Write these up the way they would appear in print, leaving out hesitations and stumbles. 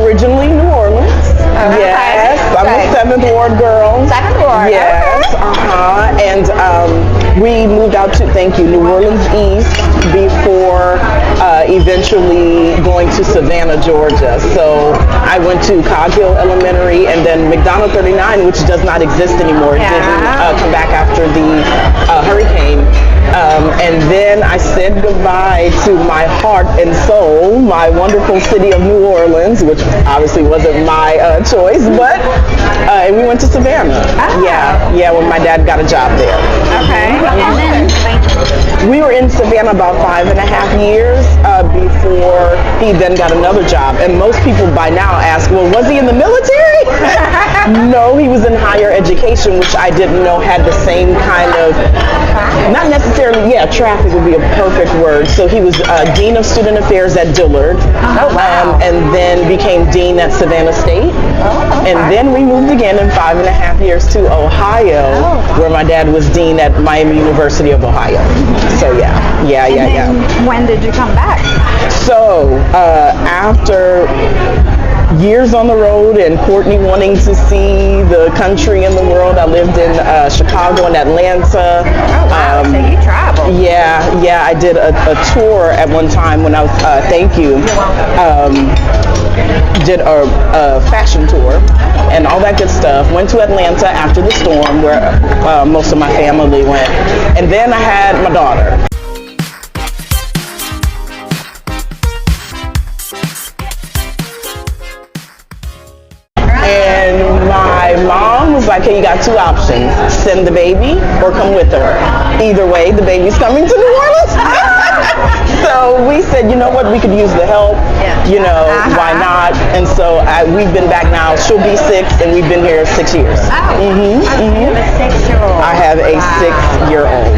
originally New Orleans. Yes, I'm a 7th Ward girl. 7th Ward. Yes, and we moved out to, thank you, New Orleans East before eventually going to Savannah, Georgia. So I went to Cog Hill Elementary and then McDonald 39, which does not exist anymore. It didn't come back after the hurricane. And then I said goodbye to my heart and soul, my wonderful city of New Orleans, which obviously wasn't my choice, but and we went to Savannah. Yeah, when my dad got a job there. Okay. And then we were in Savannah about 5.5 years before he then got another job. And most people by now ask, well, was he in the military? No, he was in higher education, which I didn't know had the same kind of, not necessarily, traffic would be a perfect word. So he was Dean of Student Affairs at Dillard, and then became Dean at Savannah State. And then we moved again in 5.5 years to Ohio, where my dad was Dean at Miami University of Ohio. So yeah. When did you come back? So after years on the road and Courtney wanting to see the country and the world, I lived in Chicago and Atlanta. So you traveled. Yeah, I did a tour at one time when I was, did a fashion tour and all that good stuff. Went to Atlanta after the storm where most of my family went. And then I had my daughter. And my mom was like, hey, you got 2 options. Send the baby or come with her. Either way, the baby's coming to New Orleans. So we said, you know what, we could use the help. Why not? And so we've been back now. She'll be 6 and we've been here 6 years. You have a 6-year-old. I have a 6-year-old.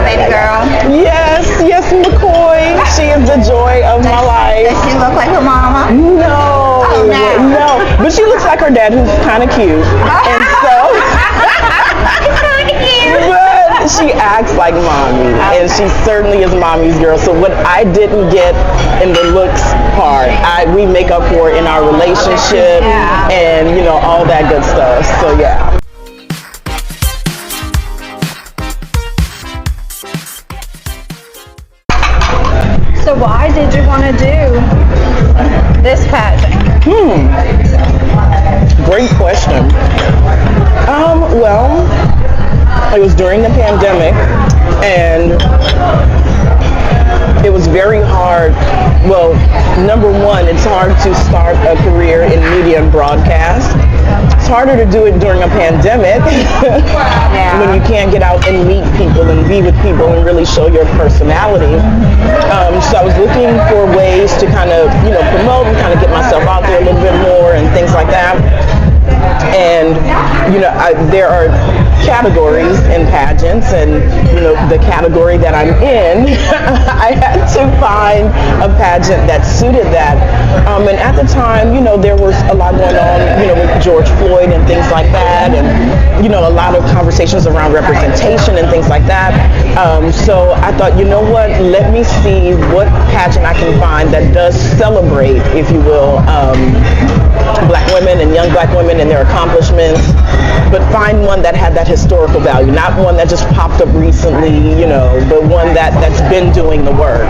Baby girl. Yes, McCoy. She is the joy of my life. Does she look like her mama? No. No. But she looks like her dad, who's kind of cute. And so, but she acts like mommy, and she certainly is mommy's girl. So what I didn't get in the looks part, we make up for in our relationship, and all that good stuff. So yeah. So why did you want to do this pageant? Great question. Well, it was during the pandemic, and it was very hard. Well, number one, it's hard to start a career in media and broadcast. It's harder to do it during a pandemic when you can't get out and meet people and be with people and really show your personality. So I was looking for ways to kind of, promote and kind of get myself out there a little bit more and things like that. And, there are categories in pageants, and, the category that I'm in, I had to find a pageant that suited that. And at the time, there was a lot going on, with George Floyd and things like that, and, a lot of conversations around representation and things like that. So I thought, you know what, let me see what pageant I can find that does celebrate, if you will, Black women and young Black women and their accomplishments, but find one that had that historical value, not one that just popped up recently, but one that's been doing the work.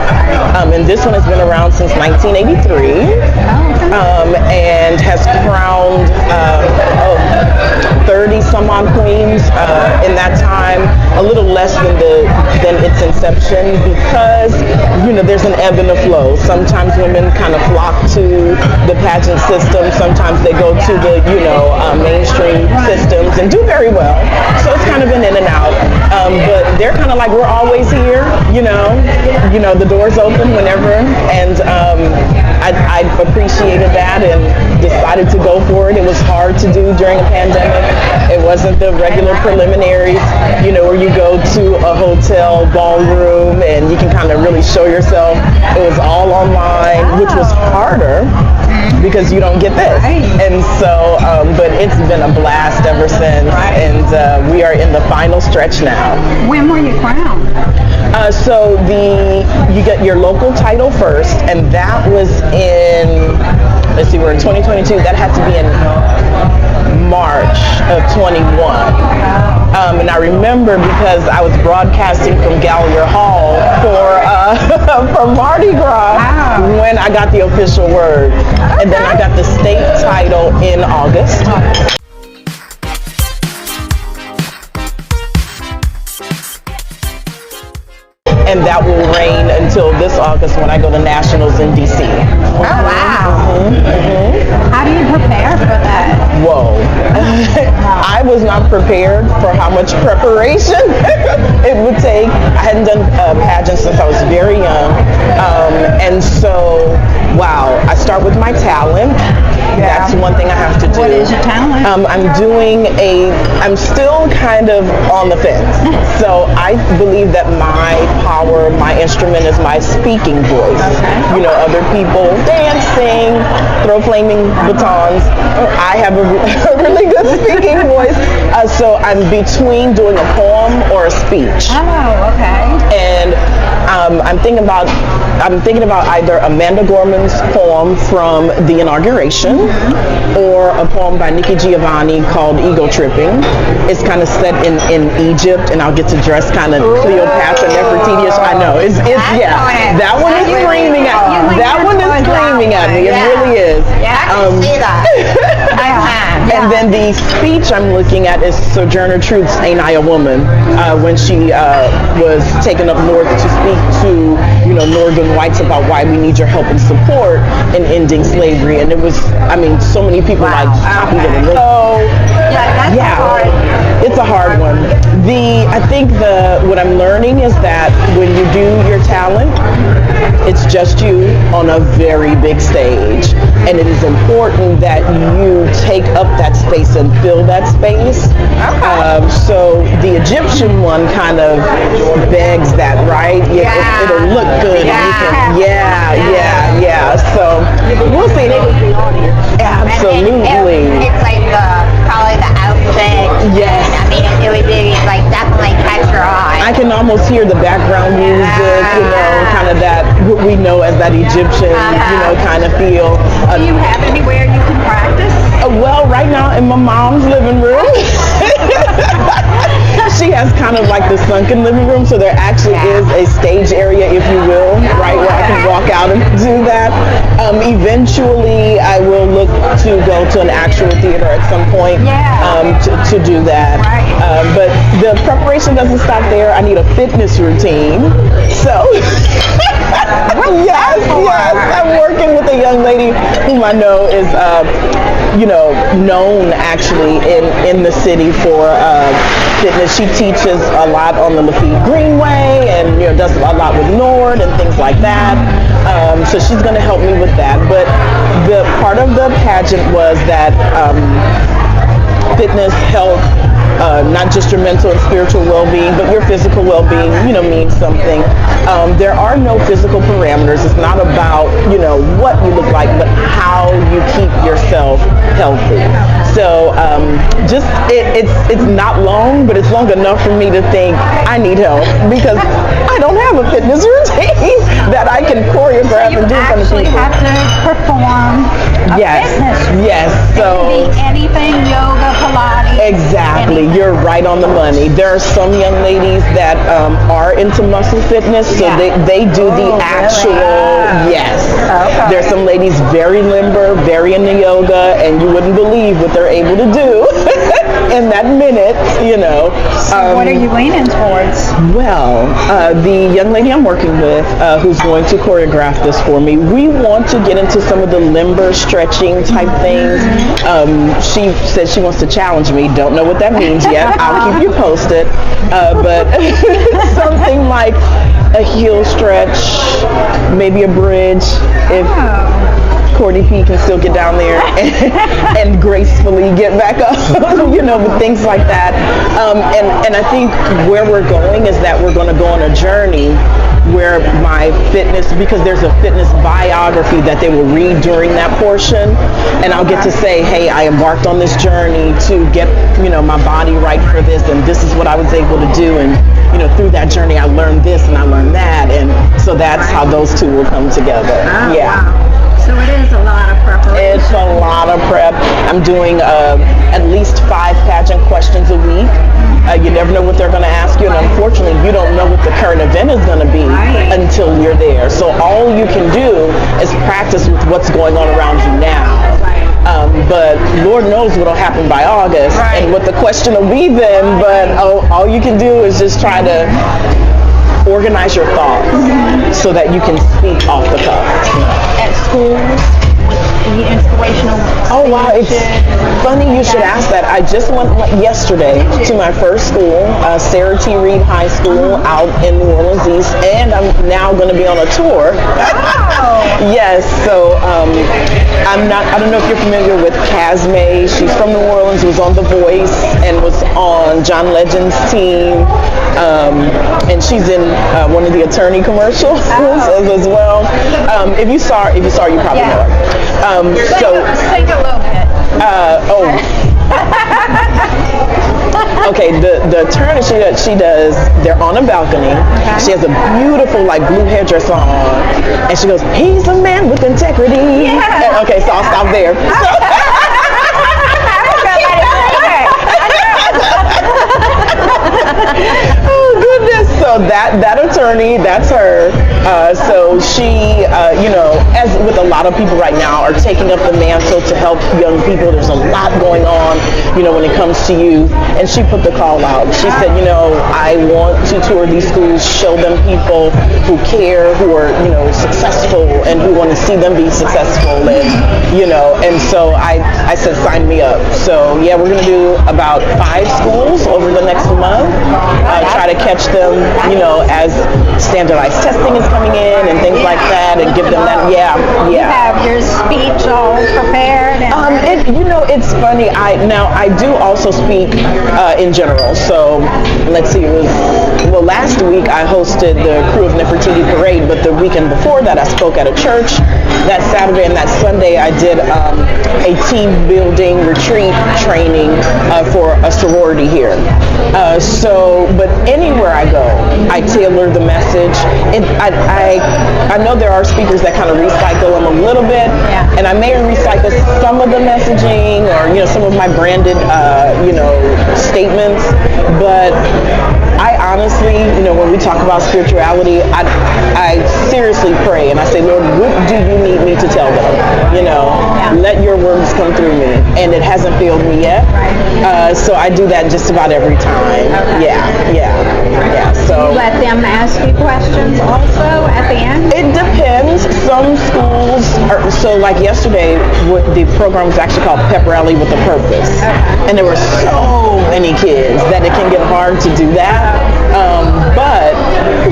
And this one has been around since 1983, and has crowned 30 some odd queens in that time, a little less than its inception, because there's an ebb and a flow. Sometimes women kind of flock to the pageant system, sometimes they go to the mainstream systems and do very well. So it's kind of an in and out, but they're kind of like, we're always here, the door's open whenever, and I appreciated that and decided to go for it. It was hard to do during a pandemic. It wasn't the regular preliminaries, where you go to a hotel ballroom and you can kind of really show yourself. It was all online, which was harder because you don't get this. And so, but it's been a blast ever since, and we are in the final stretch now. When were you crowned? So you get your local title first, and that was in, let's see, October 2022. That had to be in March of 21. And I remember because I was broadcasting from Gallier Hall for Mardi Gras when I got the official word. And then I got the state title in August. And that will reign until this August when I go to Nationals in DC. Oh, wow. How do you prepare for that? Whoa. I was not prepared for how much preparation it would take. I hadn't done pageants since I was very young. And so, wow, I start with my talent. That's one thing I have to do. What is your talent? I'm still kind of on the fence. So I believe that my instrument is my speaking voice. You know, other people dance, sing, throw flaming batons. I have a really good speaking voice. So I'm between doing a poem or a speech. Oh, okay. And I'm thinking about either Amanda Gorman's poem from the inauguration or a poem by Nikki Giovanni called Ego Tripping. It's kind of set in Egypt, and I'll get to dress kind of Cleopatra, Nefertiti. I know. It's that one is screaming at me. That one is screaming at me. It really is. Yeah, I can see that. And then the speech I'm looking at is Sojourner Truth's Ain't I a Woman, when she was taken up north to speak to, you know, northern whites about why we need your help and support in ending slavery. And it was, I mean, so many people like copied it. And so, it's a hard one. I think what I'm learning is that when you do your talent, it's just you on a very big stage, and it is important that you take up that space and fill that space. So the Egyptian one kind of begs that, right? It'll look good. So we'll see. Absolutely. It's like probably the outfit. Yes. I mean, it would be like definitely catch your eye. I can almost hear the background music, you know, kind of that, what we know as that Egyptian, you know, kind of feel. Do you have anywhere you can practice? Well, right now in my mom's living room. She has kind of like the sunken living room, so there actually is a stage area, if you will, right, where I can walk out and do that. Eventually, I will look to go to an actual theater at some point to do that. But the preparation doesn't stop there. I need a fitness routine. So, yes, I'm working with a young lady whom I know is, known actually in the city for fitness. She teaches a lot on the Lafitte Greenway and, you know, does a lot with Nord and things like that. So she's going to help me with that. But the part of the pageant was that fitness, health, not just your mental and spiritual well-being, but your physical well-being, you know, means something. There are no physical parameters. It's not about, you know, what you look like, but how you keep yourself healthy. So it's not long, but it's long enough for me to think I need help because I don't have a fitness routine that I can choreograph and do in front of people. You actually have to perform a fitness. Yes. So it can be anything, yoga, Pilates. Exactly. You're right on the money. There are some young ladies that are into muscle fitness, so they do the actual, Okay. There's some ladies very limber, very into yoga, and you wouldn't believe what they're able to do in that minute, you know. So what are you leaning towards? Well, the young lady I'm working with, who's going to choreograph this for me, we want to get into some of the limber stretching type things. She said she wants to challenge me. Don't know what that means yet. I'll keep you posted. But something like a heel stretch, maybe a bridge, if Courtney P can still get down there and gracefully get back up, you know, with things like that. And I think where we're going is that we're going to go on a journey where my fitness, because there's a fitness biography that they will read during that portion, and I'll get to say, hey, I embarked on this journey to get, you know, my body right for this, and this is what I was able to do, and, you know, through that journey I learned this and I learned that, and so that's how those two will come together. Wow. So it is a lot of preparation. It's a I'm doing at least 5 pageant questions a week. You never know what they're going to ask you, and unfortunately, you don't know what the current event is going to be until you're there. So all you can do is practice with what's going on around you now. But Lord knows what'll happen by August and what the question will be then. But all you can do is just try to organize your thoughts so that you can speak off the cuff. At schools, the inspirational. Oh wow, it's funny you should ask that. I just went yesterday to my first school, Sarah T. Reed High School out in New Orleans East, and I'm now going to be on a tour. Yes, so I don't know if you're familiar with Casmay. She's from New Orleans, was on The Voice and was on John Legend's team. And she's in one of the attorney commercials as well. If you saw her, you probably know her. Sing a little bit. Okay, the attorney she does, they're on a balcony. Okay. She has a beautiful blue hairdress on, and she goes, "He's a man with integrity." Yeah. And, okay, so I'll stop there. Oh goodness! So that attorney, that's her. So she, as with a lot of people right now, are taking up the mantle to help young people. There's a lot going on, when it comes to youth. And she put the call out. She said, I want to tour these schools, show them people who care, who are, successful, and who want to see them be successful. And so I said, sign me up. So yeah, we're going to do about 5 schools over the next month. Try to catch them, as standardized testing is coming in and things like that, and give them that. You have your speech all prepared. It's funny. I do also speak in general. So let's see. Last week I hosted the Crew of Nefertiti Parade, but the weekend before that I spoke at a church. That Saturday and that Sunday I did a team building retreat training for a sorority here. But anywhere I go, I tailor the message. I know there are speakers that kind of recycle them a little bit, and I may recycle some of the messaging or some of my branded statements, but I honestly, when we talk about spirituality, I seriously pray and I say, Lord, what do you need me to tell them? Let your words come through me, and it hasn't failed me yet. So I do that just about every time. Yeah. So you let them ask you questions also at the end? It depends. Some schools like yesterday, the program was actually called Pep Rally with a Purpose, and there were so many kids that it can get hard to do that. But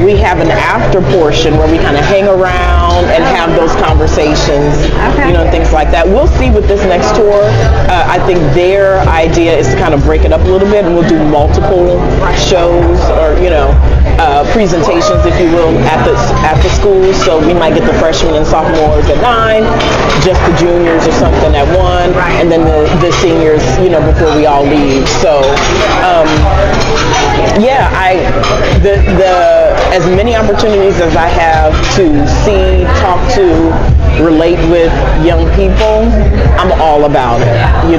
we have an after portion where we kind of hang around and have those conversations, and things like that. We'll see with this next tour. I think their idea is to kind of break it up a little bit, and we'll do multiple shows or presentations, if you will, at the schools. So we might get the freshmen and sophomores at 9, just the juniors or something at 1, and then the seniors, before we all leave. So as many opportunities as I have to see, talk to, relate with young people, I'm all about it.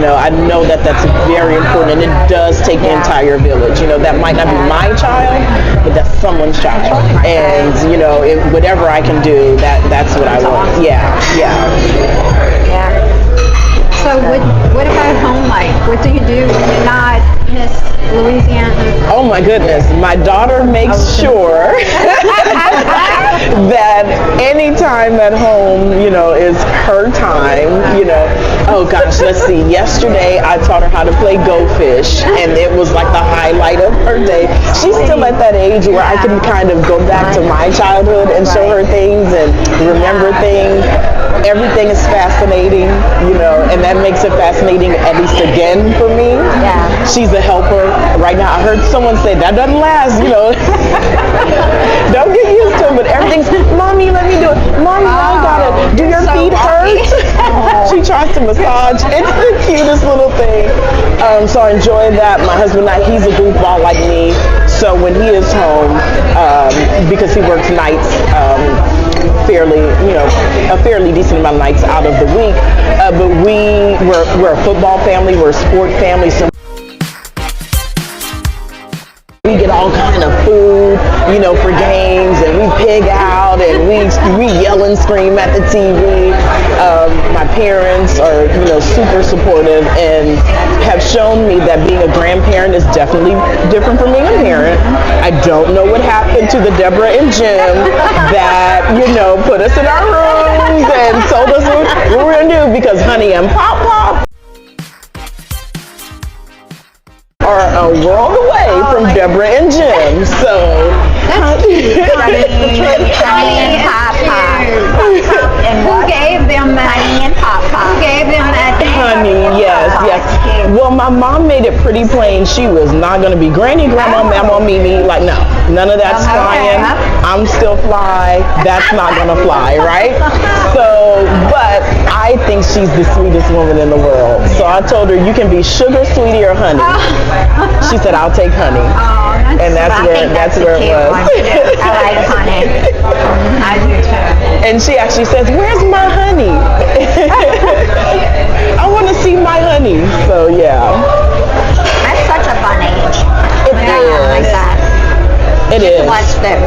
I know that that's very important, and it does take the entire village. That might not be my child, but that's someone's child. And, whatever I can do, that's what I want. Yeah. So what about home life? What do you do when you're not Miss Louisiana? Oh my goodness. My daughter makes sure that any time at home, is her time, Oh gosh, let's see. Yesterday I taught her how to play Go Fish, and it was like the highlight of her day. She's still at that age where I can kind of go back to my childhood and show her things and remember things. Everything is fascinating, and that makes it fascinating, at least again for me. Yeah. She's a helper. Right now I heard someone say that doesn't last, Don't get used to it, but everything's, Mommy, let me do it. Mommy, I got it. Do your feet hurt? She tries to massage. It's the cutest little thing. So I enjoy that. My husband, he's a goofball like me. So when he is home, because he works nights, a fairly decent amount of nights out of the week, but we're a football family, we're a sport family, so we get all kind of food, you know, for games, and we pig out, and we yell and scream at the TV. My parents are, you know, super supportive and have shown me that being a grandparent is definitely different from being a parent. I don't know what happened to the Deborah and Jim that, you know, put us in our rooms and told us what we were going to do, because Honey and Pop Pop are a world away from Deborah and Jim. So Honey and Pop Pop. And Who gave them that? Honey and Pop Pop. Who gave them that? Honey, yes. Well, my mom made it pretty plain. She was not going to be Granny, Grandma, Mama, Mimi. Like, no, none of that's flying. I'm still fly. That's not going to fly, right? So, but I think she's the sweetest woman in the world. So I told her, you can be Sugar, Sweetie, or Honey. She said, I'll take Honey. And that's where it was. I like Honey. I do too. And she actually says, where's my honey? I want to see my honey. So yeah. That's such a fun age. It I like is. that. It is. Watch the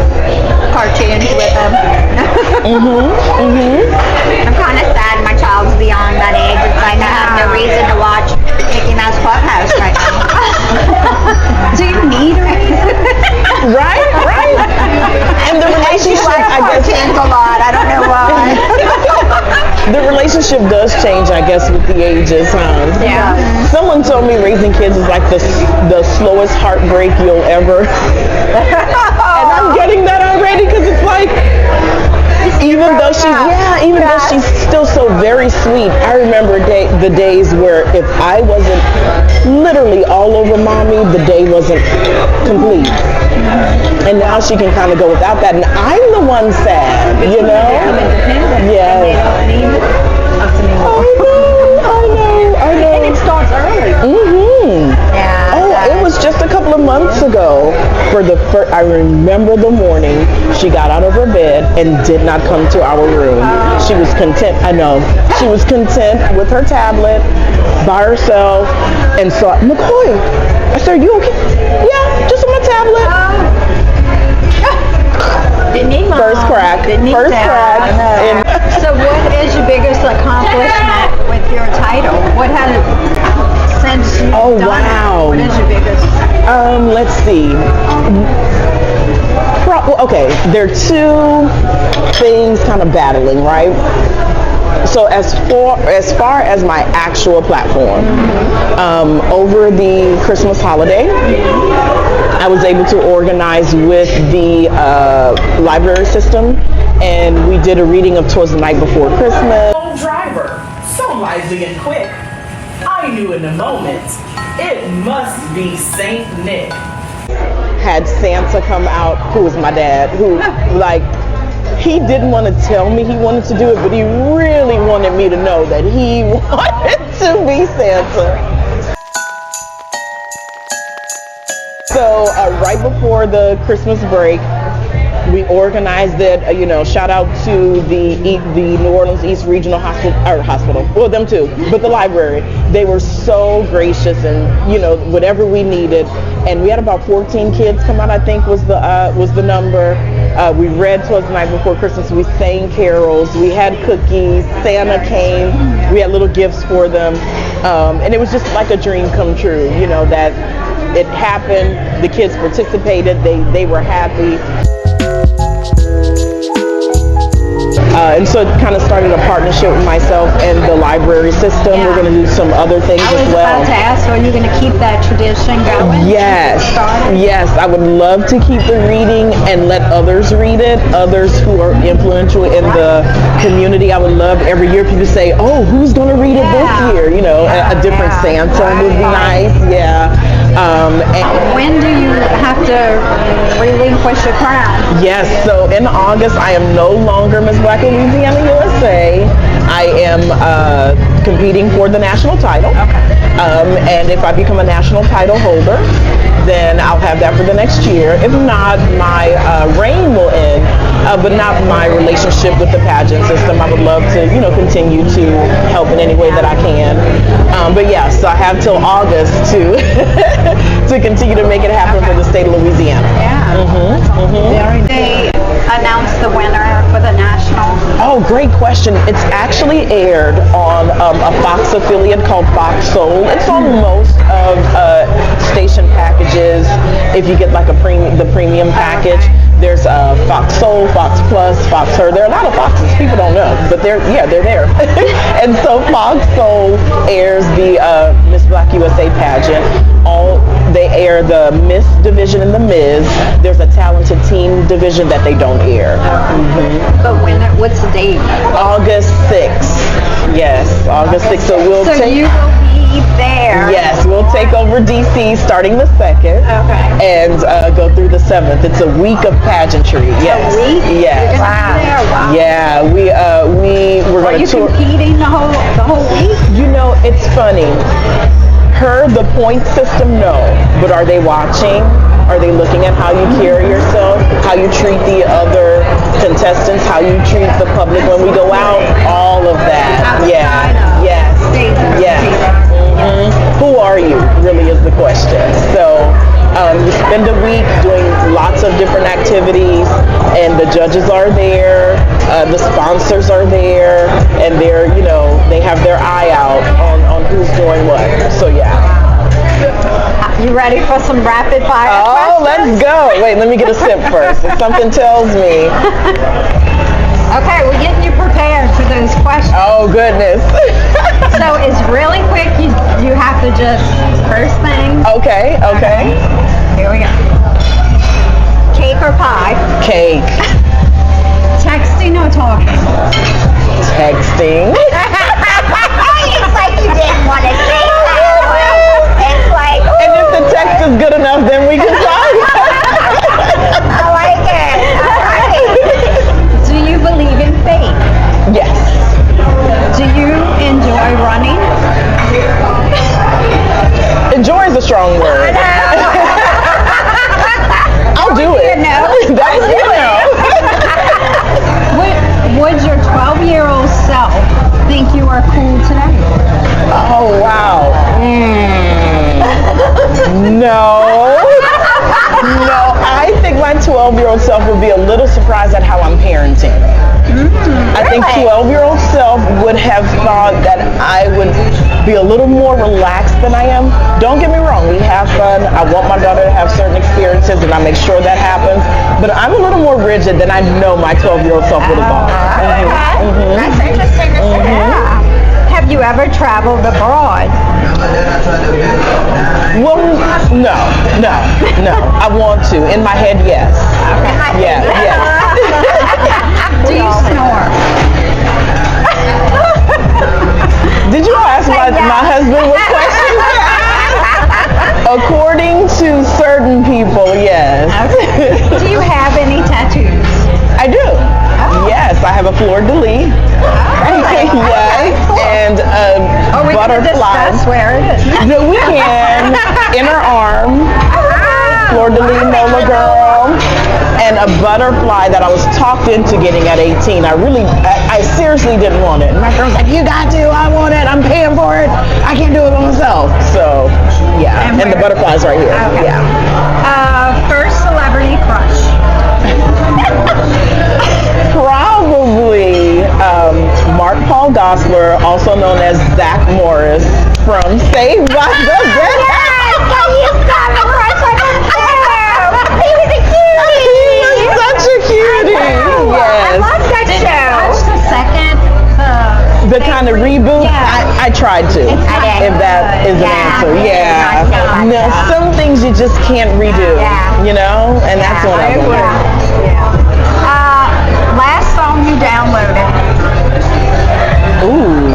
cartoons with them. I'm kind of sad my child's beyond that age. It's like I have no reason to watch Mickey Mouse Clubhouse right now. Do you need a reason? Right. And the relationship, I guess, Cartoons a lot. I don't know why. the relationship does change, I guess, with the ages, huh? Yeah. Someone told me raising kids is like the slowest heartbreak you'll ever. And I'm getting that already, because it's like, even though she's still so very sweet, I remember the days where if I wasn't literally all over mommy, the day wasn't complete. And now she can kind of go without that, and I'm the one sad, you know? Yeah. I know. And it starts early. Yeah. Oh, it was just a couple of months ago. I remember the morning she got out of her bed and did not come to our room. She was content. I know. She was content with her tablet by herself, and saw McCoy. I said, "Are you okay?" "Yeah, just on my tablet." Didn't need mom. First crack. Didn't need dad. And So what is your biggest accomplishment with your title? What has it since you've Oh, done wow. it? What is your biggest? let's see. Okay, there are two things kind of battling, right? So as far as my actual platform, over the Christmas holiday, I was able to organize with the library system, and we did a reading of Twas the Night Before Christmas. Driver, so lively and quick. I knew in a moment, it must be Saint Nick. Had Santa come out, who was my dad, who he didn't want to tell me he wanted to do it, but he really wanted me to know that he wanted to be Santa. So right before the Christmas break, we organized it. Shout out to the New Orleans East Regional Hospital. Well, them too, but the library. They were so gracious, and whatever we needed. And we had about 14 kids come out, I think was the number. We read Twas the Night Before Christmas. We sang carols. We had cookies. Santa came. We had little gifts for them, and it was just like a dream come true. That it happened. The kids participated. They were happy. And so it kind of started a partnership with myself and the library system. Yeah. We're going to do some other things I was as well. about to ask, are you going to keep that tradition going? Yes, I would love to keep the reading and let others read it, others who are influential in the community. I would love every year people say, oh, who's going to read it this year? A different Santa would be nice. Yeah. And when do you have to relinquish your crown? yes, so in August, I am no longer Miss Black Louisiana USA. I am competing for the national title. And if I become a national title holder, then I'll have that for the next year. If not, my reign will end but not my relationship with the pageant system. I would love to, continue to help in any way that I can. But yeah, so I have till August to to continue to make it happen for the state of Louisiana. Yeah. They announced the winner for the national. Oh, great question. It's actually aired on a Fox affiliate called Fox Soul. It's on most of station packages. If you get like the premium package, there's Fox Soul, Fox Plus, Fox Her. There are a lot of Foxes. People don't know, but they're there. And so Fox Soul airs the Miss Black USA pageant. They air the Miss division and the Ms. There's a talented teen division that they don't air. But what's the date? August 6th. Yes, August 6th. So you will be there. Yes, we'll take over DC starting the 2nd. Okay. And go through the 7th. It's a week of pageantry. Yes. A week? Yes. Wow. Yeah, we're going to tour. Are you competing the whole week? It's funny. The point system, no. But are they watching? Are they looking at how you carry yourself? How you treat the other contestants? How you treat the public when we go out? All of that. Yeah. Yes. Yes. Who are you? Really is the question. So you spend a week doing lots of different activities, and the judges are there, the sponsors are there, and they have their eye out on who's doing what. So yeah. You ready for some rapid fire questions? Let's go. Wait, let me get a sip first. If something tells me. Okay, we're getting you prepared for those questions. Oh, goodness. So it's really quick. You have to just, first thing. Okay. Here we go. Cake or pie? Cake. Texting or talking? Texting. It's like you didn't want to say that. It's like, And if the text is good enough, then we can talk. I like it. Do you believe in fate? Yes. Do you enjoy running? Enjoy is a strong word. I'll do it. That's Would your 12-year-old self think you are cool today? Oh, wow. No, I think my 12-year-old self would be a little surprised at how I'm parenting. I think 12-year-old self would have thought that I would be a little more relaxed than I am. Don't get me wrong, we have fun. I want my daughter to have certain experiences, and I make sure that happens. But I'm a little more rigid than I know my 12-year-old self would have thought. That's interesting to say. Yeah. Have you ever traveled abroad? Well, no. I want to. In my head, yes. Okay. Yeah, yes. Do you snore? Did you ask my husband what questions? According to certain people, yes. Do you have any tattoos? I do. Yes, I have a fleur-de-lis. Yes, and We can butterfly. discuss where it is. No, we can. Inner arm. Fleur-de-lis, Nola girl. And a butterfly that I was talked into getting at 18. I seriously didn't want it. And my girl's like, you got to, I want it, I'm paying for it. I can't do it by myself. So, yeah. And the butterfly's right here. Okay. Yeah. First celebrity crush? Probably Mark Paul Gosselaar, also known as Zach Morris from Saved by the Bell. You've got a crush on him too. He was a cutie. He was such a cutie. Yes. I love that Did you show. watch the second? The kind of reboot, Yeah. I tried to. did. If that is an answer, yeah. No, some things you just can't redo. Yeah. And that's one of them. Last song you downloaded? Ooh.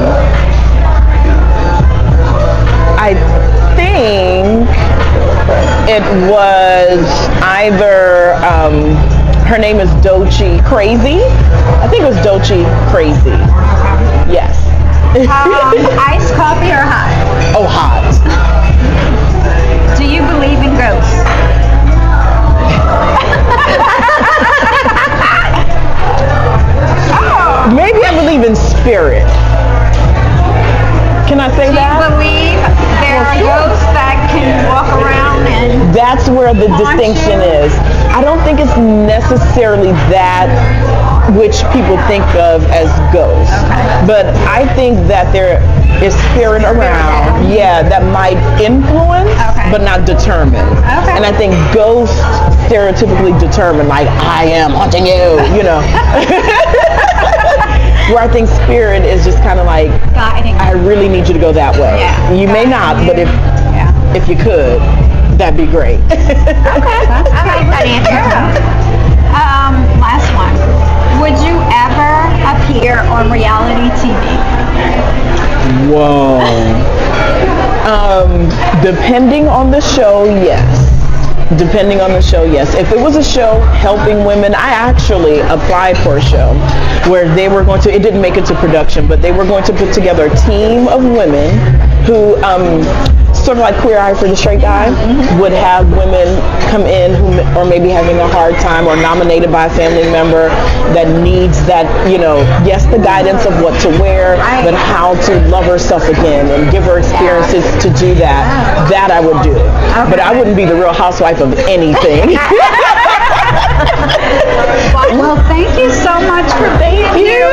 I think it was either her name is Doechii Crazy. I think it was Doechii Crazy. Yes. Iced coffee or hot? Oh, hot. Do you believe in ghosts? maybe I believe in spirit. Can I say Do you that? believe there are ghosts that can walk around and That's where the Haunt distinction you? is. I don't think it's necessarily that which people think of as ghosts. Okay. But I think that there is spirit around, that might influence, Okay. but not determine. Okay. And I think ghosts stereotypically determine, like, I am haunting you, you know. Where I think spirit is just kind of like, guiding? I really need you to go that way. Yeah. You may not, but if you could, that'd be great. I like that answer. Last one. Would you ever appear on reality TV? Whoa. Depending on the show, yes. Depending on the show, yes. If it was a show helping women, I actually applied for a show where they were going to, it didn't make it to production, but they were going to put together a team of women who, sort of like Queer Eye for the Straight Guy, would have women come in who are maybe having a hard time or nominated by a family member that needs that, you know, yes, the guidance of what to wear, but how to love herself again and give her experiences to do that. That I would do. But I wouldn't be the Real Housewife of anything. Well, thank you so much for being here.